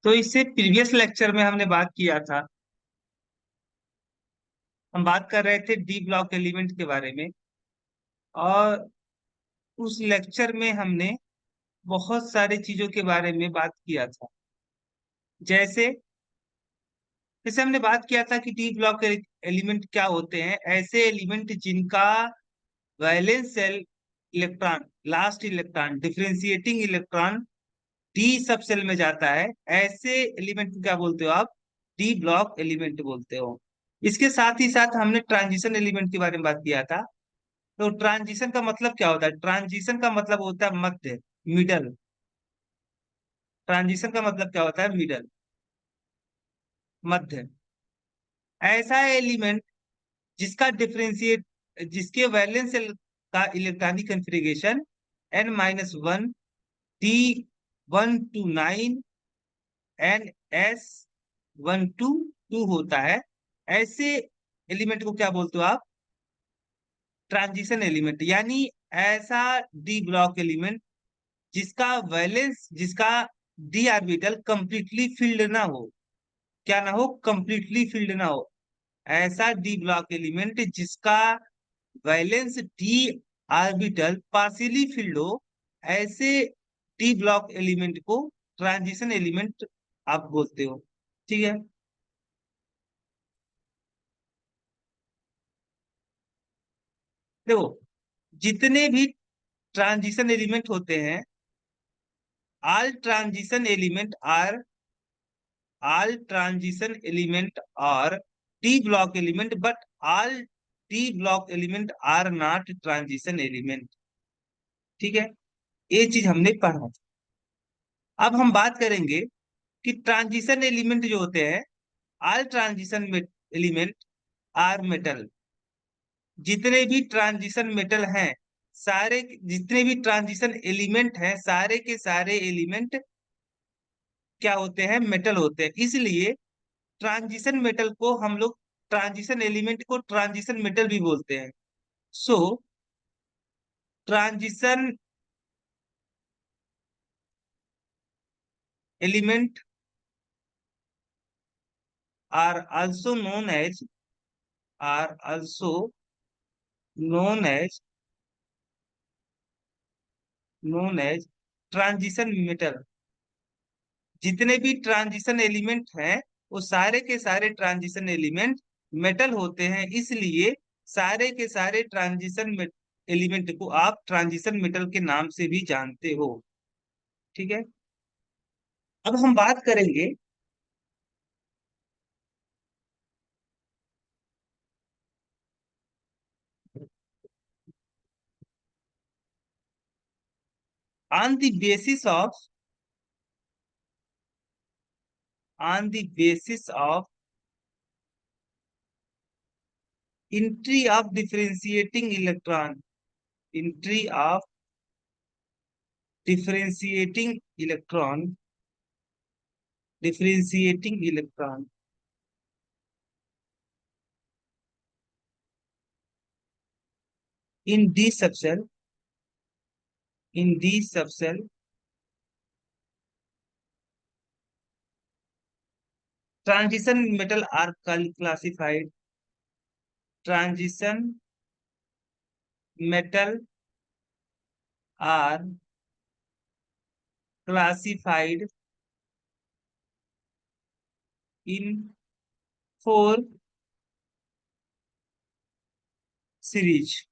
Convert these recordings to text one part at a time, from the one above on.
तो इससे previous lecture में हमने बात किया था, हम बात कर रहे थे डी ब्लॉक एलिमेंट के बारे में। और उस लेक्चर में हमने बहुत सारी चीजों के बारे में बात किया था। जैसे जैसे हमने बात किया था कि डी ब्लॉक एलिमेंट क्या होते हैं। ऐसे एलिमेंट जिनका valence shell electron, last electron, differentiating electron D सब सेल में जाता है, ऐसे एलिमेंट को क्या बोलते हो आप? डी ब्लॉक एलिमेंट बोलते हो। इसके साथ ही साथ हमने ट्रांजिशन एलिमेंट के बारे में बात किया था। तो ट्रांजिशन का मतलब क्या होता है? ट्रांजिशन का मतलब होता है मध्य, मिडल। ट्रांजिशन का मतलब क्या होता है? मिडल, मध्य। ऐसा एलिमेंट जिसका डिफरेंशिएट, जिसके वैलेंस का electronic configuration n-1, D1 to 9, NS1 to 2 होता है, ऐसे एलिमेंट को क्या बोलते हो आप? Transition element. यानी ऐसा डी ब्लॉक एलिमेंट जिसका वैलेंस, जिसका डी ऑर्बिटल कंप्लीटली फिल्ड ना हो। क्या ना हो? कंप्लीटली फिल्ड ना हो। ऐसा डी ब्लॉक एलिमेंट जिसका valence D orbital partially field हो, ऐसे डी ब्लॉक एलिमेंट को ट्रांजिशन एलिमेंट आप बोलते हो। ठीक है। देखो, जितने भी ट्रांजिशन एलिमेंट होते हैं, all transition element are all transition element are T block element, but all T block element are not transition element। ठीक है, ये चीज हमने पढ़ा था। अब हम बात करेंगे कि ट्रांजिशन एलिमेंट जो होते हैं, all transition element are metal. जितने भी ट्रांजिशन मेटल हैं, सारे जितने भी ट्रांजिशन एलिमेंट हैं, सारे के सारे एलिमेंट क्या होते हैं? मेटल होते हैं। इसलिए ट्रांजिशन मेटल को हम लोग, ट्रांजिशन एलिमेंट को ट्रांजिशन मेटल भी बोलते हैं। So transition element are also known as, are also known as, known as transition metal. जितने भी ट्रांजिशन एलिमेंट हैं, वो सारे के सारे ट्रांजिशन एलिमेंट मेटल होते हैं। इसलिए सारे के सारे ट्रांजिशन एलिमेंट को आप ट्रांजिशन मेटल के नाम से भी जानते हो। ठीक है। अब हम बात करेंगे on the basis of, on the basis of entry of differentiating electron, entry of differentiating electron, differentiating electron in d subshell, in d subshell, transition metal are classified, transition metal are classified in 4 series।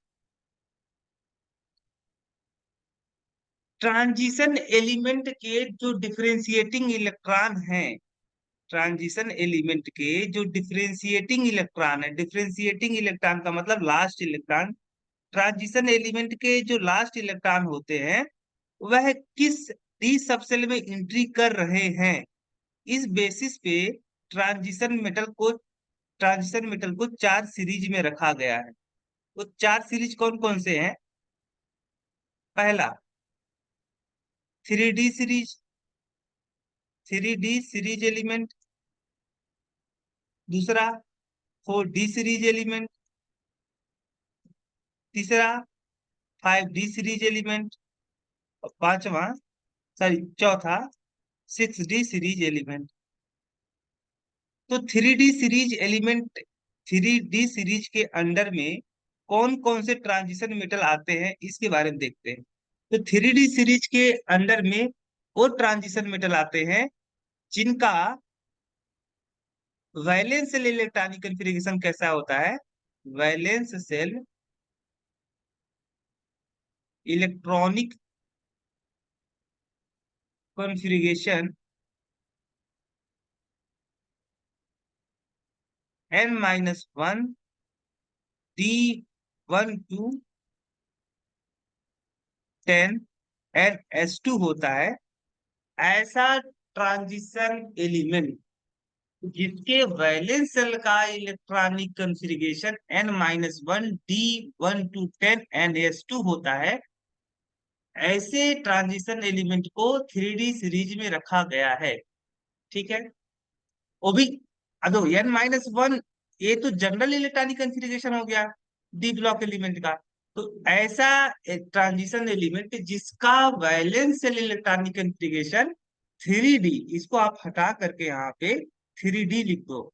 Transition element के जो differentiating electron हैं, transition element के जो differentiating electron है, differentiating electron का मतलब last electron. Transition element के जो लास्ट इलेक्ट्रॉन होते हैं, वह किस डी सबसेल में एंट्री कर रहे हैं, इस बेसिस पे ट्रांजिशन मेटल को 4 सीरीज में रखा गया है। वो 4 सीरीज कौन कौन से हैं? पहला 3D series, 3D series element. दूसरा 4D सीरीज एलिमेंट। तीसरा 5D सीरीज एलिमेंट। और पांचवा, सॉरी, चौथा 6D सीरीज एलिमेंट। तो 3D सीरीज के अंडर में कौन कौन से ट्रांजिशन मेटल आते हैं इसके बारे में देखते हैं। तो 3D सीरीज के अंडर में वो ट्रांजिशन मेटल आते हैं जिनका वैलेंस सेल इलेक्ट्रॉनिक कॉन्फ़िगरेशन कैसा होता है। Valence shell electronic configuration N-1 D1 to 10 NS2 होता है। ऐसा ट्रांजिशन एलिमेंट जिसके वैलेंस सेल का electronic configuration N-1 D1 to 10 NS2 होता है, ऐसे ट्रांजिशन एलिमेंट को 3D सीरीज में रखा गया है। ठीक है, वो भी अदो N-1 ये तो जनरल इलेक्ट्रॉनिक कॉन्फ़िगरेशन हो गया डी ब्लॉक एलिमेंट का। तो ऐसा ट्रांजिशन एलिमेंट जिसका valence shell electronic configuration 3D, इसको आप हटा करके यहाँ पे 3D लिख दो।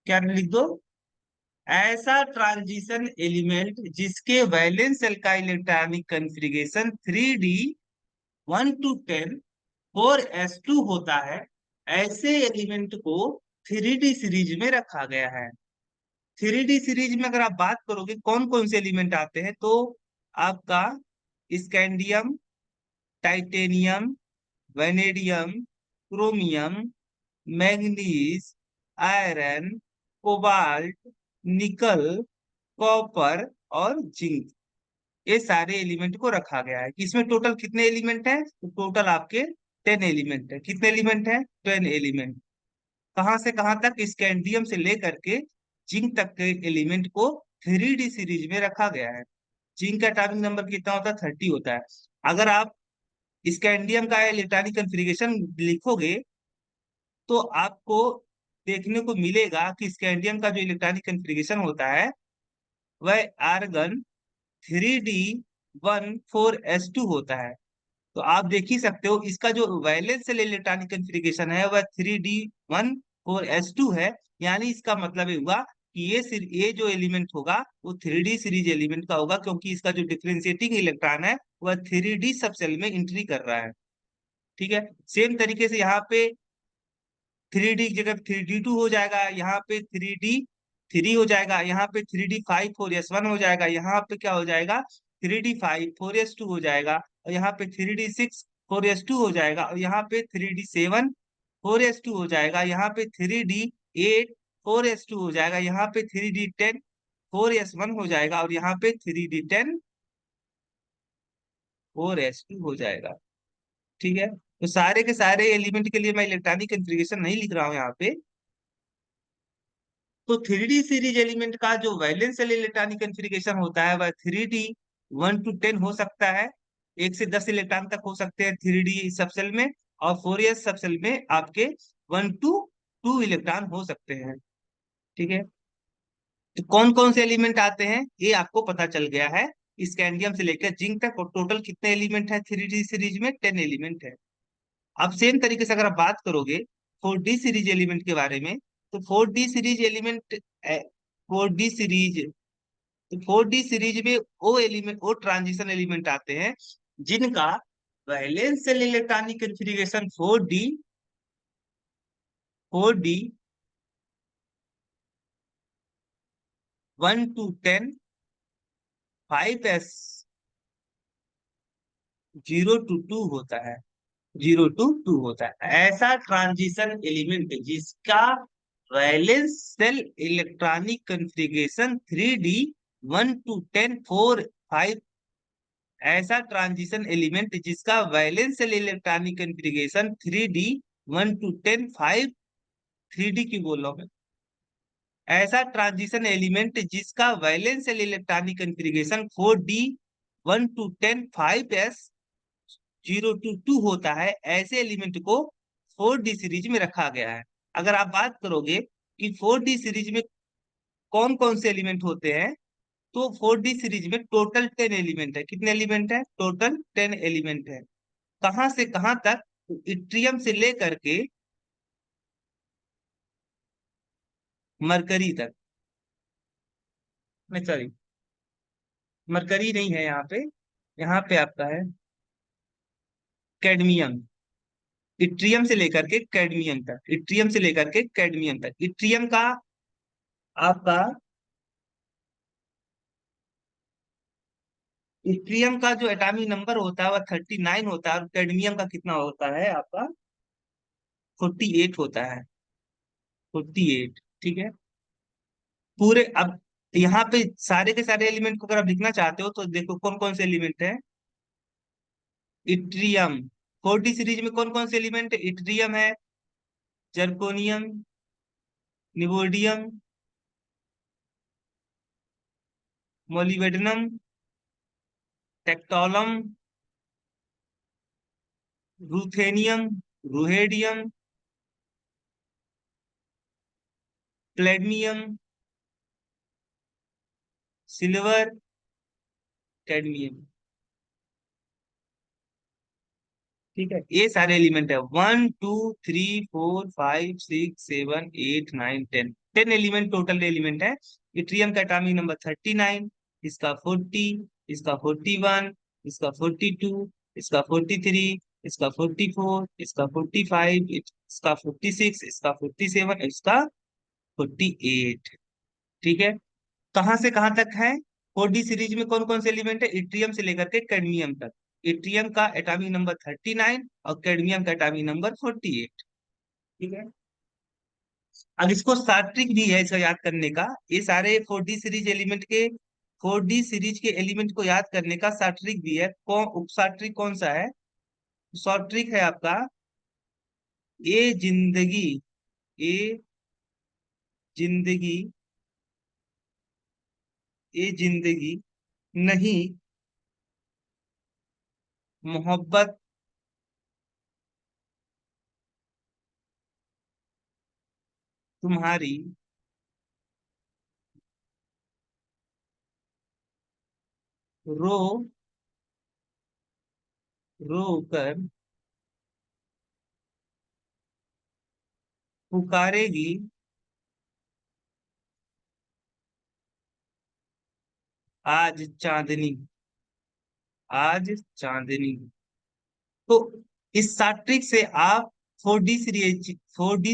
क्या लिख दो? ऐसा ट्रांजिशन एलिमेंट जिसके वैलेंस सेल का electronic configuration 3D 1 to 10 4s2 होता है, ऐसे एलिमेंट को 3D सीरीज में रखा गया है। 3D सीरीज में अगर आप बात करोगे कौन कौन से एलिमेंट आते हैं, तो आपका scandium, titanium, vanadium, chromium, manganese, iron, cobalt, निकल, कॉपर और जिंक, ये सारे एलिमेंट को रखा गया है। इसमें टोटल कितने एलिमेंट हैं? तो टोटल आपके 10 एलिमेंट है। कितने एलिमेंट है? 10 एलिमेंट। कहाँ से कहाँ तक? स्कैंडियम से लेकर के जिंक तक के एलिमेंट को 3D सीरीज में रखा गया है। जिंक का एटॉमिक नंबर कितना होता है? 30 होता है। अगर आप स्कैंडियम का इलेक्ट्रॉनिक कॉन्फ़िगरेशन लिखोगे तो आपको देखने को मिलेगा कि स्कैंडियम का जो इलेक्ट्रॉनिक कॉन्फ़िगरेशन होता है वह आर्गन 3D 1 4s2 होता है। तो आप देख ही सकते हो इसका जो वैलेंस सेल इलेक्ट्रॉनिक कॉन्फ़िगरेशन है वह 3D 1 4s2 है। यानी इसका मतलब ये हुआ कि ये जो एलिमेंट होगा वो 3D सीरीज एलिमेंट का होगा, क्योंकि इसका जो डिफरेंशिएटिंग इलेक्ट्रॉन है वह 3D सब सेल में एंट्री कर रहा है। ठीक है, सेम तरीके से यहाँ पे 3D की जगह 3D 2 हो जाएगा, यहाँ पे 3D 3 हो जाएगा, यहाँ पे 3D 5 4s1 हो जाएगा, यहाँ पे क्या हो जाएगा? 3D 5 4s2 हो जाएगा, और यहाँ पे 3D 6 4s2 हो जाएगा, और यहाँ पे 3D 7 4s2 हो जाएगा, यहाँ पे 3D 8 4s2 हो जाएगा, यहाँ पे 3D 10 4s1 हो जाएगा, और यहाँ पे 3D 10 4s2 हो जाएगा। ठीक है, तो सारे के सारे एलिमेंट के लिए मैं इलेक्ट्रॉनिक कॉन्फ़िगरेशन नहीं लिख रहा हूँ यहाँ पे। तो 3D सीरीज एलिमेंट का जो वैलेंस सेल इलेक्ट्रॉनिक कॉन्फ़िगरेशन होता है वह 3D 1 to 10 हो सकता है, 1 से 10 इलेक्ट्रॉन तक हो सकते हैं 3D सबसेल में, और 4s सबसेल में आपके 1 to 2 इलेक्ट्रॉन हो सकते हैं। ठीक है, तो कौन कौन से एलिमेंट आते हैं ये आपको पता चल गया है। स्कैंडियम से लेकर जिंक तक, और टोटल कितने एलिमेंट है 3D सीरीज में? 10 एलिमेंट है। अब सेम तरीके से अगर आप बात करोगे 4D सीरीज एलिमेंट के बारे में, तो 4D series element 4D series तो 4D सीरीज में वो एलिमेंट, वो ट्रांजिशन एलिमेंट आते हैं जिनका valence shell electronic configuration 4D 1 to 10 5s 0 to 2 होता है, 0 to 2 होता है। ऐसा ट्रांजिशन एलिमेंट जिसका valence shell electronic configuration 3D 1 to 10 4 5, ऐसा ट्रांजिशन एलिमेंट जिसका valence shell electronic configuration 3D 1 to 10 5, 3D की बोल रहा हूं मैं। ऐसा ट्रांजिशन एलिमेंट जिसका valence shell electronic configuration 4D 1 to 10 5s 0 to 2 होता है, ऐसे एलिमेंट को 4D सीरीज में रखा गया है। अगर आप बात करोगे कि 4D सीरीज में कौन कौन से एलिमेंट होते हैं, तो 4D सीरीज में टोटल 10 एलिमेंट है। कितने एलिमेंट है? टोटल 10 एलिमेंट है। कहां से कहां तक? तो इट्रियम से लेकर के मरकरी तक, नहीं सॉरी, मरकरी नहीं है यहाँ पे, यहाँ पे आपका है कैडमियम। इट्रियम से लेकर के कैडमियम तक, इट्रियम से लेकर के कैडमियम तक। इट्रियम का आपका, इट्रियम का जो एटॉमिक नंबर होता है वह 39 होता है, और कैडमियम का कितना होता है आपका, 48 होता है, 48। ठीक है। पूरे अब यहाँ पे सारे के सारे एलिमेंट को अगर आप लिखना चाहते हो तो देखो कौन कौन से एलिमेंट है। इट्रियम, 40 सीरीज में कौन कौन से एलिमेंट है, इट्रियम है, जर्कोनियम, निवोडियम, मोलिबेडनम, टेक्टोलम, ruthenium, rhodium, palladium, silver, cadmium. ठीक है, ये सारे एलिमेंट है, 1 2 3 4 5 6 7 8 9 10, 10 एलिमेंट टोटल एलिमेंट है। इट्रियम का एटॉमिक नंबर 39, इसका 40, इसका 41, इसका 42, इसका 43, इसका 44, इसका 45, इसका 46, इसका 47, इसका 48। ठीक है। कहाँ से कहाँ तक है, 4D सीरीज में कौन कौन से एलिमेंट है, इट्रियम से लेकर के कैडमियम तक। इट्रियम का एटॉमिक नंबर 39 और कैडमियम का एटॉमिक नंबर 48। ठीक है। अब इसको शॉर्ट ट्रिक भी है इसका याद करने का, ये सारे 4D सीरीज एलिमेंट के, 4D सीरीज के एलिमेंट को याद करने का शॉर्ट ट्रिक भी है। कौन शॉर्ट ट्रिक कौन सा है, शॉर्ट ट्रिक है आपका, ए जिंदगी, ए जिंदगी, ए जिंदगी नहीं, मोहब्बत तुम्हारी, रो रो कर पुकारेगी आज चांदनी, आज चांदनी। तो इस साट्रिक से आप 4D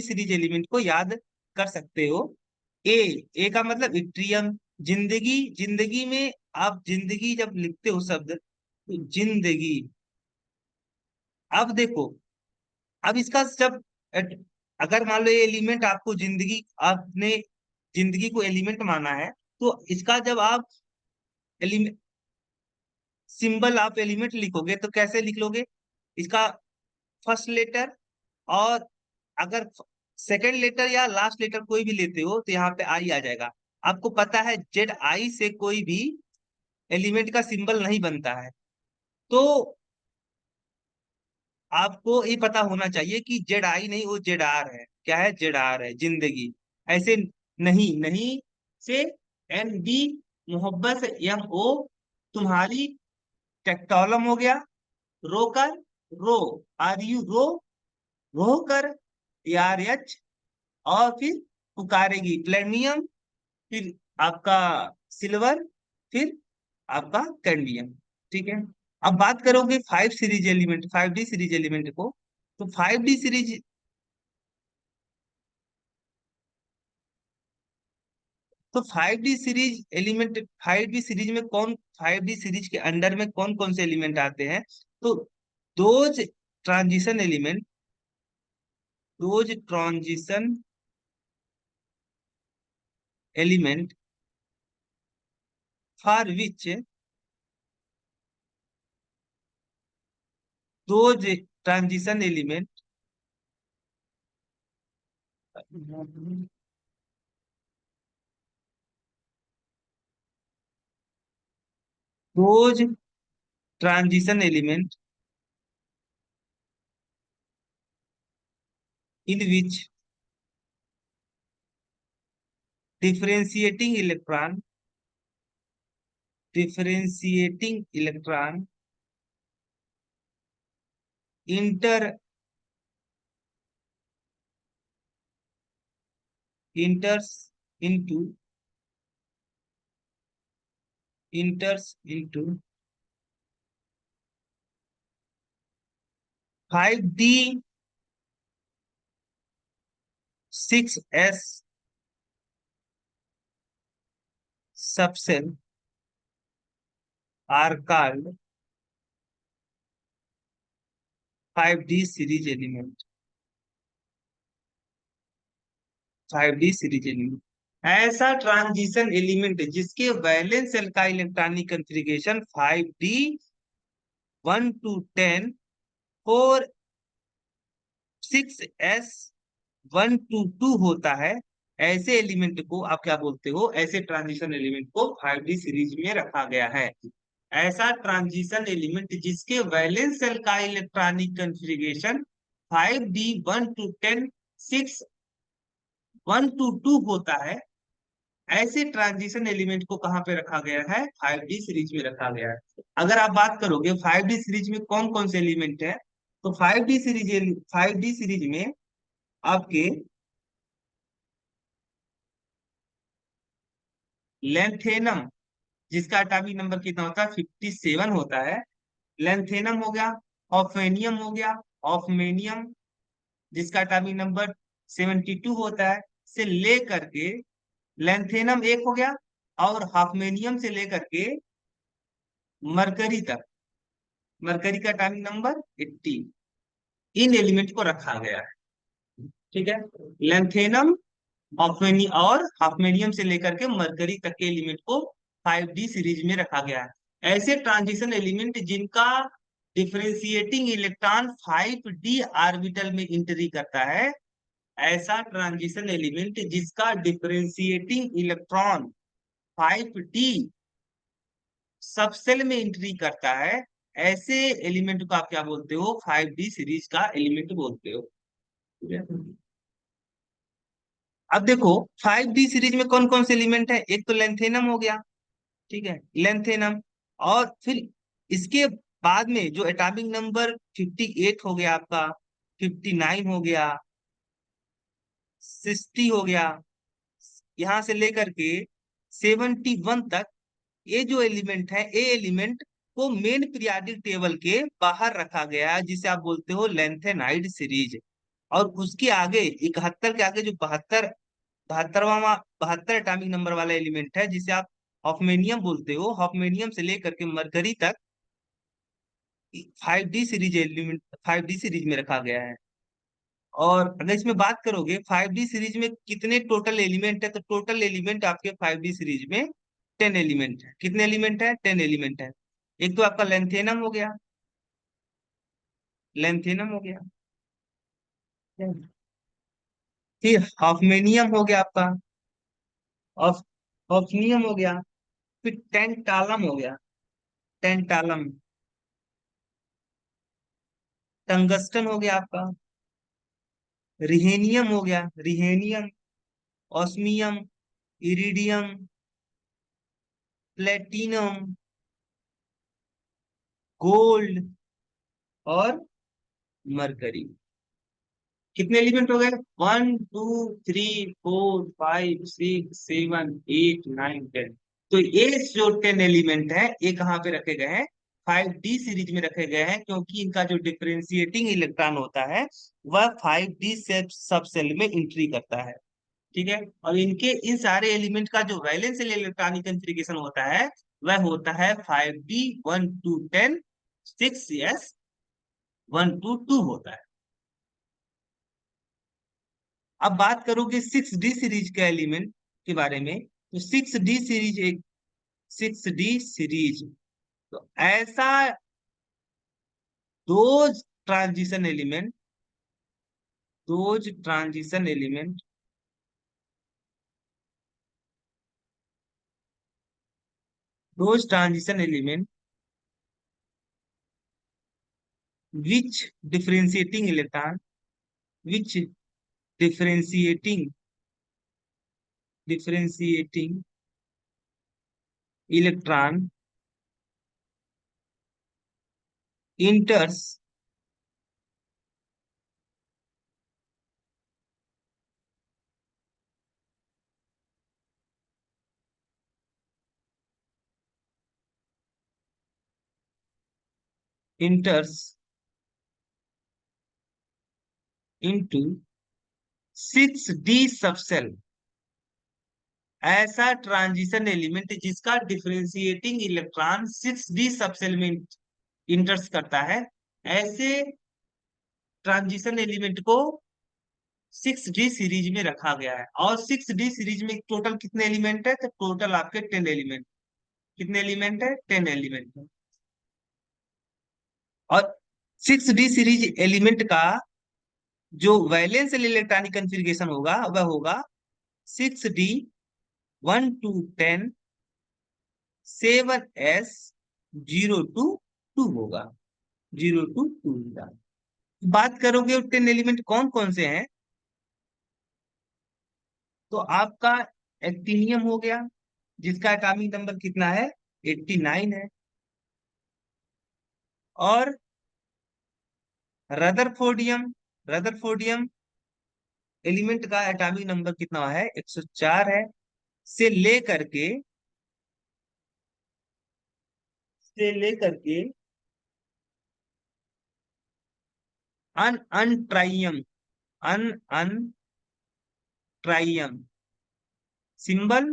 सीरीज एलिमेंट को याद कर सकते हो। ए, ए का मतलब इट्रियम, जिंदगी, जिंदगी में आप जिंदगी जब लिखते हो शब्द तो जिंदगी। अब देखो, अब इसका जब अगर मान लो ये एलिमेंट आपको जिंदगी, आपने जिंदगी को एलिमेंट माना है, तो इसका जब आप सिंबल आप एलिमेंट लिखोगे तो कैसे लिख लोगे, इसका फर्स्ट लेटर, और अगर सेकंड लेटर या लास्ट लेटर कोई भी लेते हो तो यहाँ पे आई आ जाएगा। आपको पता है जेड आई से कोई भी एलिमेंट का सिंबल नहीं बनता है, तो आपको ये पता होना चाहिए कि जेड आई नहीं, वो जेड आर है। क्या है, जेड आर है, जिंदगी। ऐसे नहीं, नहीं से एन बी, मोहब्बत से एम ओ, तुम्हारी, टेक्टोलम हो गया, रोकर, रो, आर यू रो, रोकर, आर एच, और फिर पुकारेगी प्लेमियम, फिर आपका सिल्वर, फिर आपका कैडमियम। ठीक है। अब बात करोगे 5 series element, 5D series element को, तो 5D सीरीज, तो 5D series element, 5D series में कौन, 5D सीरीज के अंडर में कौन कौन से एलिमेंट आते हैं, तो those transition element, those transition element for which, those transition element, those transition element in which differentiating electron, differentiating electron enter enters into enters into 5d 6s subshell are called 5d series element. 5d series element ऐसा transition element जिसके valence shell का electronic configuration 5d 1 to 10 4 6s 1 to 2 होता है। ऐसे element को आप क्या बोलते हो, ऐसे ट्रांजिशन एलिमेंट को 5d सीरीज में रखा गया है। ऐसा ट्रांजिशन एलिमेंट जिसके वैलेंस शेल का electronic configuration 5d 1 to 10 6 1 to 2 होता है। ऐसे ट्रांजिशन एलिमेंट को कहाँ पे रखा गया है, 5d सीरीज में रखा गया है। अगर आप बात करोगे 5d सीरीज में कौन कौन से एलिमेंट है, तो 5d सीरीज में आपके लेंथेनम, जिसका एटॉमिक नंबर कितना होता है, 57 होता है। लेंथेनम हो गया, ऑफेनियम हो गया, ऑफमेनियम जिसका एटॉमिक नंबर 72 होता है, से लेकर के लेंथेनम एक हो गया, और हाफमेनियम से लेकर के मरकरी तक, मरकरी का एटॉमिक नंबर 80, इन एलिमेंट को रखा गया है। ठीक है, लेंथेनम, ऑफमेनी और हाफमेनियम से लेकर के मरकरी तक के एलिमेंट को 5d सीरीज में रखा गया है। ऐसे ट्रांजिशन एलिमेंट जिनका डिफरेंशिएटिंग इलेक्ट्रॉन 5d ऑर्बिटल में एंट्री करता है, ऐसा ट्रांजिशन एलिमेंट जिसका डिफरेंशिएटिंग इलेक्ट्रॉन 5d सबसेल में एंट्री करता है, ऐसे एलिमेंट को आप क्या बोलते हो, 5d सीरीज का एलिमेंट बोलते हो। ठीक है? अब देखो 5d सीरीज में कौन कौन से एलिमेंट है, एक तो लेंथेनम हो गया, ठीक है, लेंथेनम। और फिर इसके बाद में जो एटॉमिक नंबर 58 हो गया आपका, 59 हो गया, 60 हो गया, यहां से लेकर के 71 तक, ये जो एलिमेंट है, ये एलिमेंट को मेन पीरियाडिक टेबल के बाहर रखा गया है, जिसे आप बोलते हो लेंथेनाइड सीरीज। और उसके आगे 71 के आगे जो 72 एटॉमिक नंबर वाला एलिमेंट है, जिसे आप हॉफमेनियम बोलते हो, हॉफमेनियम से लेकर के मरकरी तक 5d series element 5d series में रखा गया है। और अगर इसमें बात करोगे 5d सीरीज में कितने टोटल एलिमेंट है, तो टोटल एलिमेंट आपके 5d सीरीज में 10 एलिमेंट है। कितने एलिमेंट है, 10 एलिमेंट है। एक तो आपका लेंथेनम हो गया, लेंथेनम हो गया, फिर हाफमेनियम हो गया आपका, ऑफ ऑफ्नियम हो गया, फिर टेंटालम हो गया, टेंटालम, टंगस्टन हो गया आपका, रिहेनियम हो गया, रिहेनियम, ऑस्मियम, इरिडियम, प्लेटिनम, गोल्ड और मरकरी। कितने एलिमेंट हो गए, 1 2 3 4 5 6 7 8 9 10। तो ये जो 10 एलिमेंट है, ये कहाँ पे रखे गए हैं, 5d सीरीज में रखे गए हैं, क्योंकि इनका जो डिफरेंशिएटिंग इलेक्ट्रॉन होता है वह 5d सब सेल में एंट्री करता है। ठीक है, और इनके इन सारे एलिमेंट का जो वैलेंस इलेक्ट्रॉनिक कॉन्फ़िगरेशन होता है, वह होता है 5d 1 to 10 6s 1 to 2 होता है। अब बात करोगे 6d सीरीज के एलिमेंट के बारे में, तो 6d सीरीज, तो ऐसा दो ट्रांजिशन एलिमेंट दो transition element those transition element which differentiating electron which differentiating electron enters इंटर्स into 6d subshell, ऐसा ट्रांजिशन एलिमेंट जिसका डिफरेंशिएटिंग इलेक्ट्रॉन 6d सबसेल में इंटर्स करता है, ऐसे ट्रांजिशन एलिमेंट को 6d सीरीज में रखा गया है। और 6d सीरीज में टोटल कितने एलिमेंट है, तो टोटल आपके 10 एलिमेंट। कितने एलिमेंट है, 10 एलिमेंट है। और 6d सीरीज एलिमेंट का जो वैलेंस इलेक्ट्रॉनिक कन्फिग्रेशन होगा वह होगा 6d 1 to 10 7s 0 to 2 होगा, 0 to 2 होगा। बात करोगे 10 एलिमेंट कौन कौन से हैं, तो आपका एक्टिनियम हो गया, जिसका एटॉमिक नंबर कितना है, 89 है। और रदरफोर्डियम, रदरफोर्डियम एलिमेंट का एटॉमिक नंबर कितना है, 104 है। से लेकर के से लेकर के अन अनट्राइयम, अन अनट्राइयम सिंबल,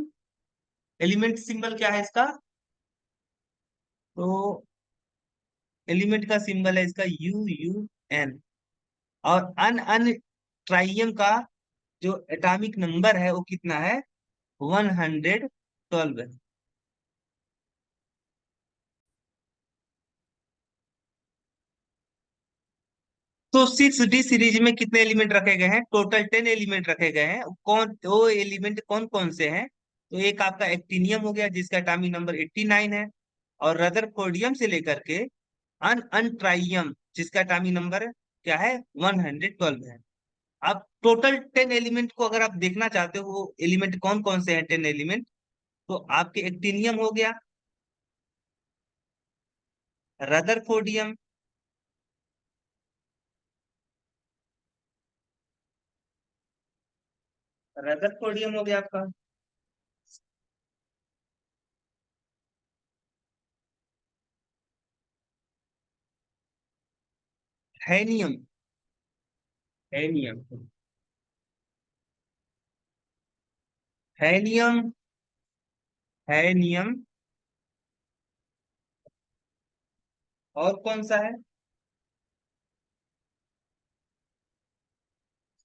एलिमेंट सिंबल क्या है इसका, तो एलिमेंट का सिंबल है इसका UUN। और अन अन ट्राइयम का जो एटॉमिक नंबर है वो कितना है, 112 है। तो 6d सीरीज में कितने एलिमेंट रखे गए हैं, टोटल 10 एलिमेंट रखे गए हैं। कौन वो एलिमेंट कौन कौन से हैं, तो एक आपका एक्टिनियम हो गया जिसका एटॉमिक नंबर 89 है। और रदरफोर्डियम से लेकर के अन अनट्राइयम जिसका एटॉमिक नंबर क्या है, 112 है। अब टोटल 10 एलिमेंट को अगर आप देखना चाहते हो वो एलिमेंट कौन कौन से हैं 10 एलिमेंट, तो आपके एक्टिनियम हो गया, रदरफोर्डियम, रदरफोर्डियम हो गया आपका, हैनियम, हैनियम, हैनियम, हैनियम। और कौन सा है,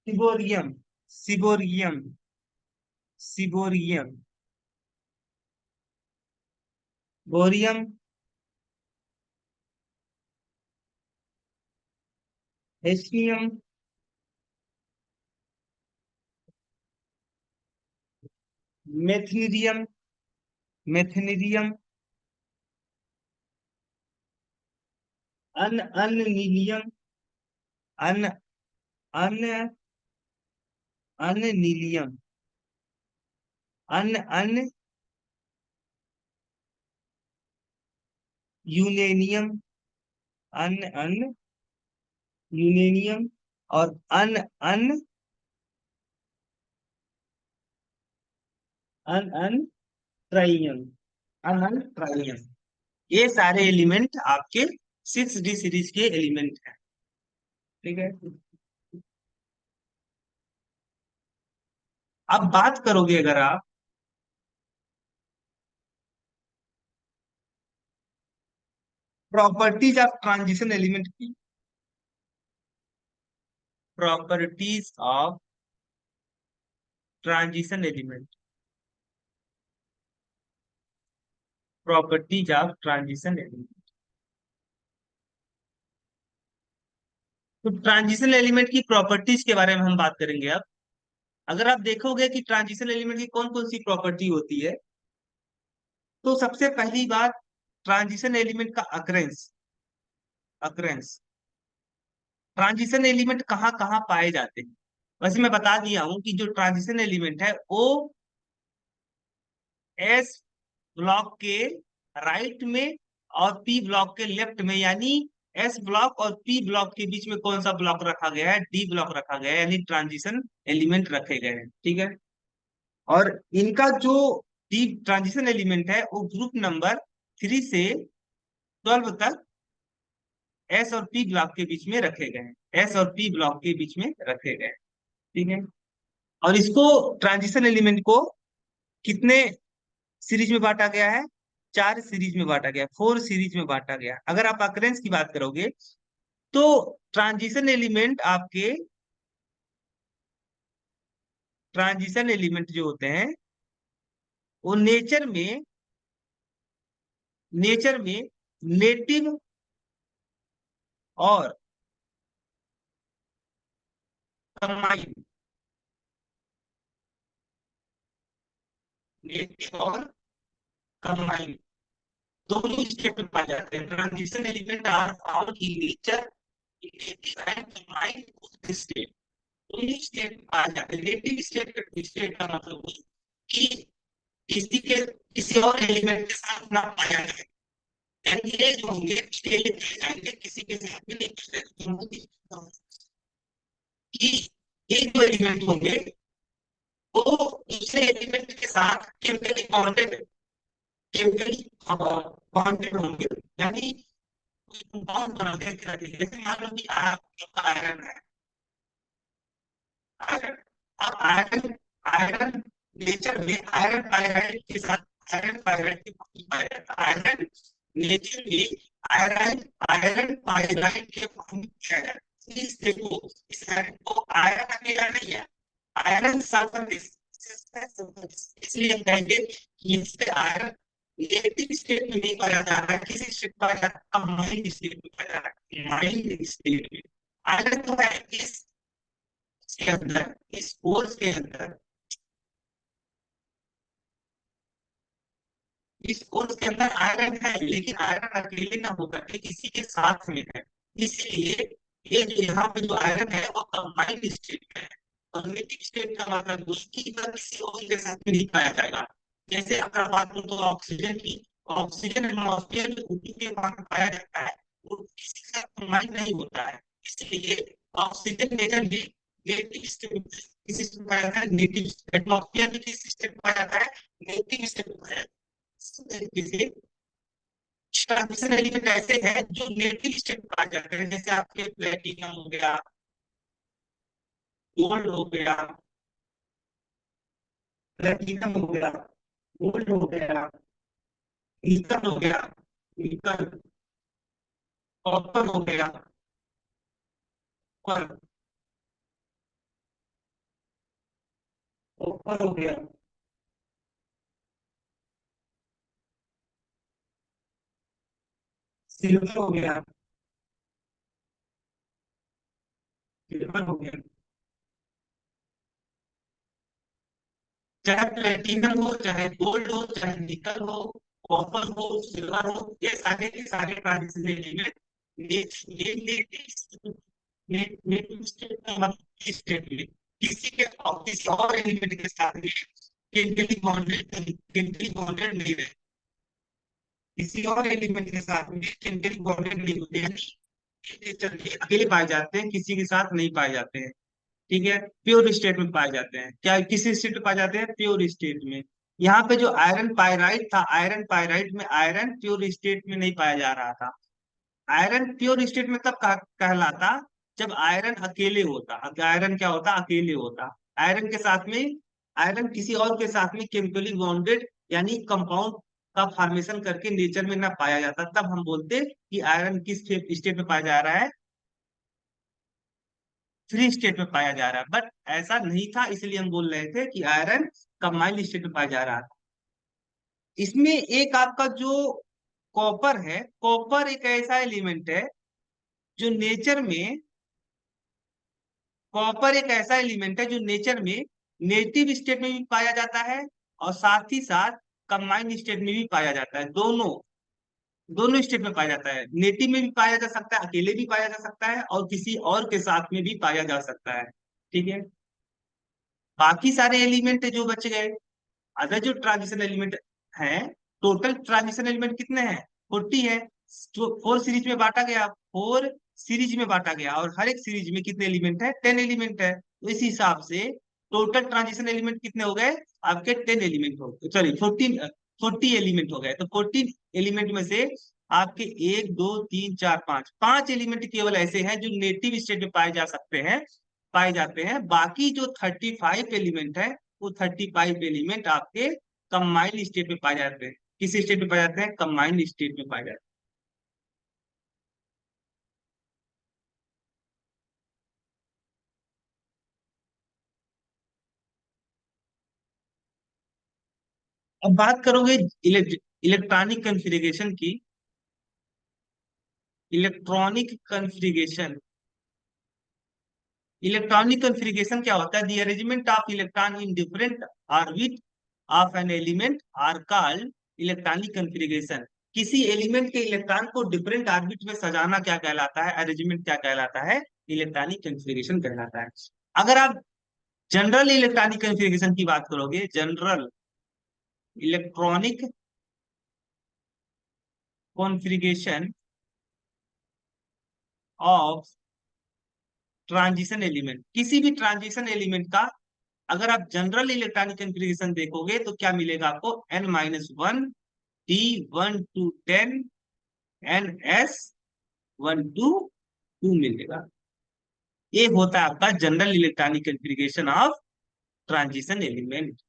सिबोरियम, सिबोरियम, सिबोरियम, बोरियम, हेस्टियम, मेथनीरियम, मेथनीरियम, अननीलियम, अन अन अननीलियम, अन यूरेनियम, अन यूरेनियम। और अन अन ट्राइयम, अन ट्राइयम। ये सारे एलिमेंट आपके 6d सीरीज के एलिमेंट हैं। ठीक है। अब बात करोगे अगर आप प्रॉपर्टीज ऑफ ट्रांजिशन एलिमेंट की, properties of transition element, properties of transition element. तो ट्रांजिशन एलिमेंट की प्रॉपर्टीज के बारे में हम बात करेंगे अब। अगर आप देखोगे कि ट्रांजिशन एलिमेंट की कौन कौन सी प्रॉपर्टी होती है, तो सबसे पहली बात, ट्रांजिशन एलिमेंट का अकरेंस, अकरेंस। ट्रांजिशन एलिमेंट कहाँ कहाँ पाए जाते हैं, वैसे मैं बता दिया हूं कि जो ट्रांजिशन एलिमेंट है वो एस ब्लॉक के राइट में और पी ब्लॉक के लेफ्ट में, यानी एस ब्लॉक और पी ब्लॉक के बीच में कौन सा ब्लॉक रखा गया है, डी ब्लॉक रखा गया है, यानी ट्रांजिशन एलिमेंट रखे गए हैं। ठीक है। और इनका जो डी ट्रांजिशन एलिमेंट है वो ग्रुप नंबर 3 से 12 तक एस और पी ब्लॉक के बीच में रखे गए हैं, एस और पी ब्लॉक के बीच में रखे गए हैं। ठीक है। और इसको ट्रांजिशन एलिमेंट को कितने सीरीज में बांटा गया है? 4 सीरीज में बांटा गया, 4 सीरीज में बांटा गया। अगर आप अकरेंस की बात करोगे तो ट्रांजिशन एलिमेंट आपके, ट्रांजिशन एलिमेंट जो होते हैं वो नेचर में नेटिव और कंबाइंड, नेटिव और कंबाइंड दोनों स्टेट में पाए जाते हैं। Transition element are found in nature native and combined state, दोनों स्टेट में पाए जाते हैं। नेटिव स्टेट का मतलब है कि किसी के किसी और एलिमेंट के साथ ना पाया जाए, यानी ये जो होंगे स्टेट पाए जाएंगे, किसी के साथ भी नहीं कि ये जो एलिमेंट होंगे वो दूसरे एलिमेंट के साथ केमिकली बॉन्डेड, केमिकली बॉन्डेड होंगे, यानी कंपाउंड बनाते हैं। जैसे मान लो कि आपका आयरन है, आयरन, अब आयरन, आयरन नेचर में आयरन पायराइड के साथ आयरन पायराइड की पाया जाता है। आयरन नेचर में आयरन आयरन पायराइड के फॉर्म में पाया जाता है। इस देखो, इस आयरन को आयरन अकेला नहीं है, आयरन सल्फर, इसलिए हम कहेंगे कि इससे आयरन नेगेटिव स्टेट में नहीं पाया जा रहा है, किसी स्टेट पाया जा रहा है, माइल्ड स्टेट में पाया जा रहा है, माइल्ड स्टेट में। आयरन तो है इसके अंदर, इस कोर्स के अंदर, इस कोर्स के अंदर आयरन है, लेकिन आयरन अकेले ना होकर के किसी के साथ में है। इसलिए ये जो यहाँ पे जो आयरन है वो कंबाइंड स्टेट में है। और नेगेटिव स्टेट का मतलब उसकी तरह किसी और के साथ में नहीं पाया जाएगा। जैसे अगर बात करूं तो ऑक्सीजन की, ऑक्सीजन एटमॉस्फेयर में ऊपर के भाग में पाया जाता है, वो किसी के साथ कंबाइंड नहीं होता है। इसलिए ऑक्सीजन नेचर भी नेगेटिव स्टेट किसी से पाया जाता है, नेगेटिव एटमॉस्फेयर में किसी स्टेट पाया जाता है, नेगेटिव स्टेट में पाया जाता है। इस तरीके से ट्रांजिशन एलिमेंट ऐसे हैं जो नेगेटिव स्टेट में पाए जाते हैं, जैसे आपके प्लेटिनम हो गया, गोल्ड हो गया, प्लेटिनम हो गया, गोल्ड हो गया, निकल हो गया, निकल, कॉपर हो गया, कॉपर, कॉपर हो गया, सिल्वर हो गया, सिल्वर हो गया। चाहे प्लेटिनम हो, चाहे गोल्ड हो, चाहे निकल हो, कॉपर हो, सिल्वर हो, ये सारे के सारे ट्रांजिशन एलिमेंट स्टेट में किसी और एलिमेंट के साथ में केमिकली बॉन्डेड नहीं रहे, किसी और एलिमेंट के साथ में केमिकली बॉन्डेड नहीं होते हैं, अकेले पाए जाते हैं, किसी के साथ नहीं पाए जाते हैं। ठीक है। प्योर स्टेट में पाए जाते हैं। क्या किस स्टेट में पाए जाते हैं? प्योर स्टेट में। यहाँ पे जो आयरन पायराइड था, आयरन पायराइड में आयरन प्योर स्टेट में नहीं पाया जा रहा था। आयरन प्योर स्टेट में तब कहलाता जब आयरन अकेले होता। आयरन क्या होता? अकेले होता। आयरन के साथ में, आयरन किसी और के साथ में केमिकली बॉन्डेड यानी कंपाउंड का फॉर्मेशन करके नेचर में ना पाया जाता, तब हम बोलते कि आयरन किस स्टेट में पाया जा रहा है? फ्री स्टेट में पाया जा रहा है। बट ऐसा नहीं था, इसलिए हम बोल रहे थे कि आयरन कंबाइंड स्टेट में पाया जा रहा था। इसमें एक आपका जो कॉपर है, कॉपर एक ऐसा एलिमेंट है जो नेचर में, कॉपर एक ऐसा एलिमेंट है जो नेचर में नेटिव स्टेट में भी पाया जाता है और साथ ही साथ कंबाइंड स्टेट में भी पाया जाता है। दोनों दोनों स्टेट में पाया जाता है। नेटिव में भी पाया जा सकता है, अकेले भी पाया जा सकता है, और किसी और के साथ में भी पाया जा सकता है। ठीक है। बाकी सारे एलिमेंट जो बच गए, अदर जो ट्रांजिशन एलिमेंट हैं, टोटल ट्रांजिशन एलिमेंट कितने हैं? 40 है। तो 4 सीरीज में बांटा गया, 4 सीरीज में बांटा गया, और हर एक सीरीज में कितने एलिमेंट है? 10 एलिमेंट है। तो इस हिसाब से टोटल ट्रांजिशन एलिमेंट कितने हो गए आपके? 10 एलिमेंट हो, सॉरी 14, 40 एलिमेंट हो गए। तो 14 एलिमेंट में से आपके एक दो तीन चार पांच, पांच एलिमेंट केवल ऐसे हैं जो नेटिव स्टेट में पाए जा सकते हैं, पाए जाते हैं। बाकी जो 35 एलिमेंट है, वो 35 एलिमेंट आपके कंबाइंड स्टेट में पाए जाते हैं। किस स्टेट में पाए जाते हैं? कंबाइंड स्टेट में पाए जाते हैं। अब बात करोगे इलेक्ट्रॉनिक कन्फिग्रेशन की। इलेक्ट्रॉनिक कन्फिग्रेशन, इलेक्ट्रॉनिक कन्फिग्रेशन क्या होता है? The arrangement of electron in different orbit of an element are called electronic configuration. किसी एलिमेंट के इलेक्ट्रॉन को डिफरेंट ऑर्बिट में सजाना क्या कहलाता है? अरेंजमेंट क्या कहलाता है? इलेक्ट्रॉनिक कन्फिग्रेशन कहलाता है। अगर आप जनरल इलेक्ट्रॉनिक कन्फिग्रेशन की बात करोगे, general electronic configuration of transition element, किसी भी ट्रांजिशन एलिमेंट का अगर आप जनरल इलेक्ट्रॉनिक कॉन्फ़िगरेशन देखोगे तो क्या मिलेगा आपको? n-1, t1 to 10, ns 1 to 2 मिलेगा। ये होता है आपका general electronic configuration of transition element.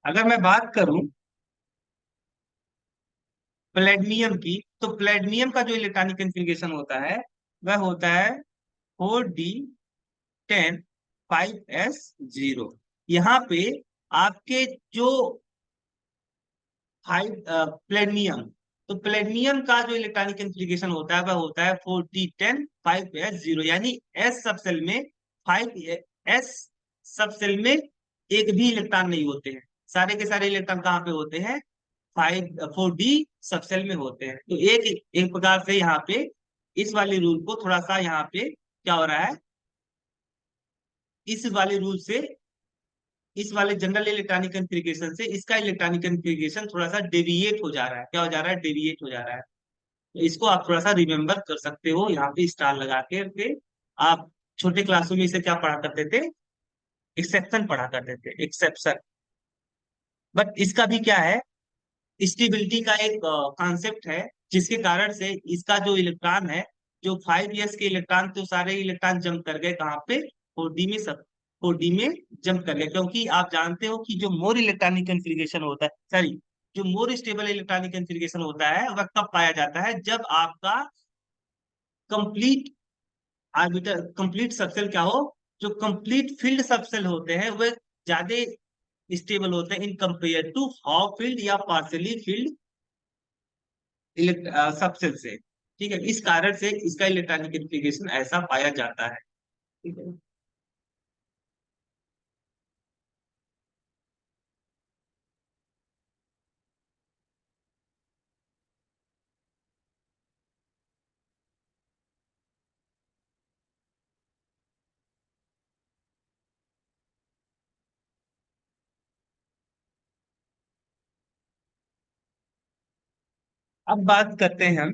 अगर मैं बात करूं प्लेडमियम की, तो प्लेडमियम का जो इलेक्ट्रॉनिक कॉन्फ़िगरेशन होता है वह होता है 4d10 5s0। यहाँ पे आपके जो फाइव प्लेडमियम, तो प्लेडमियम का जो इलेक्ट्रॉनिक कॉन्फ़िगरेशन होता है वह होता है 4d10 5s0, यानी एस सब सेल में 5s सब सेल में एक भी इलेक्ट्रॉन नहीं होते हैं। सारे के सारे इलेक्ट्रॉन कहाँ पे होते हैं? 4d सब सेल में होते हैं। तो एक एक प्रकार से यहाँ पे इस वाले रूल को थोड़ा सा यहाँ पे क्या हो रहा है, इस वाले रूल से, इस वाले जनरल इलेक्ट्रॉनिक कॉन्फ़िगरेशन से इसका इलेक्ट्रॉनिक कॉन्फ़िगरेशन थोड़ा सा डेविएट हो जा रहा है। क्या हो जा रहा है? डेविएट हो जा रहा है। तो इसको आप थोड़ा सा रिमेम्बर कर सकते हो, यहाँ पे स्टार लगा के आप छोटे क्लासों में इसे क्या पढ़ा करते थे? एक्सेप्शन पढ़ा करते थे, एक्सेप्शन। बट इसका भी क्या है, स्टेबिलिटी का एक कॉन्सेप्ट है, जिसके कारण से इसका जो इलेक्ट्रॉन है, जो 5s के इलेक्ट्रॉन, तो सारे इलेक्ट्रॉन जंप कर गए कहाँ पे? 4d में। सब 4d में जंप कर गए, क्योंकि आप जानते हो कि जो मोर इलेक्ट्रॉनिक कन्फिग्रेशन होता है, सॉरी, जो मोर स्टेबल इलेक्ट्रॉनिक कन्फिग्रेशन होता है वह कब पाया जाता है? जब आपका कंप्लीट आर्बिटर, कंप्लीट सबसेल क्या हो, जो कंप्लीट फील्ड सबसेल होते हैं वह ज्यादा स्टेबल होते हैं in compare to half filled या पार्शियली फील्ड सबसेल से। ठीक है, इस कारण से इसका इलेक्ट्रॉनिक कॉन्फ़िगरेशन ऐसा पाया जाता है। ठीक है। अब बात करते हैं हम